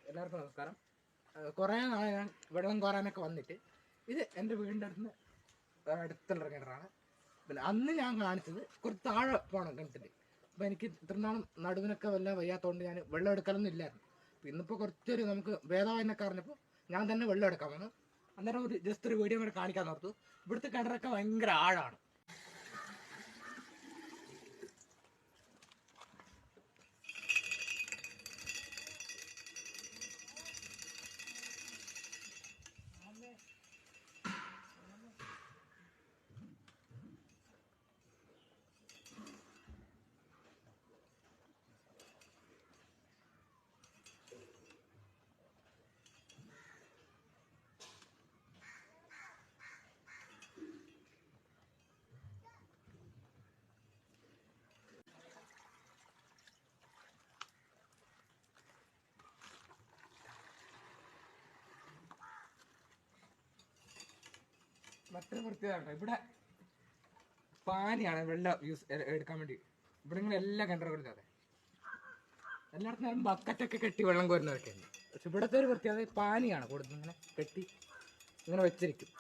എല്ലാവർക്കും നമസ്കാരം. കുറേ നാളെ ഞാൻ വെള്ളം കോരാനൊക്കെ വന്നിട്ട് ഇത് എൻ്റെ വീടിൻ്റെ അടുത്തുള്ള കിണറാണ്. പിന്നെ അന്ന് ഞാൻ കാണിച്ചത് കുറച്ച് താഴെ പോകണം കിണറ്റിൽ. അപ്പോൾ എനിക്ക് ഇത്ര നാളും നടുവിനൊക്കെ വല്ല വയ്യാത്തതുകൊണ്ട് ഞാൻ വെള്ളം എടുക്കലൊന്നും ഇല്ലായിരുന്നു. അപ്പോൾ ഇന്നിപ്പോൾ കുറച്ചൊരു നമുക്ക് ഭേദമായെന്നൊക്കെ അറിഞ്ഞപ്പോൾ ഞാൻ തന്നെ വെള്ളം എടുക്കാൻ വന്നു. അന്നേരം ജസ്റ്റ് ഒരു വീഡിയോ കൂടെ കാണിക്കാൻ ഓർത്തു. ഇവിടുത്തെ കിണറൊക്കെ ഭയങ്കര ആഴമാണ്. മറ്റൊരു പ്രത്യേകത, ഇവിടെ പാനിയാണ് വെള്ളം എടുക്കാൻ വേണ്ടി. ഇവിടെ ഇങ്ങനെ എല്ലാ കിണറുകളും അതെ എല്ലായിടത്തും ബക്കറ്റൊക്കെ കെട്ടി വെള്ളം കോരുന്നതൊക്കെ ഉണ്ട്. പക്ഷെ ഇവിടുത്തെ ഒരു പ്രത്യേകത പാനിയാണ് കൂടുതൽ ഇങ്ങനെ കെട്ടി ഇങ്ങനെ വെച്ചിരിക്കും.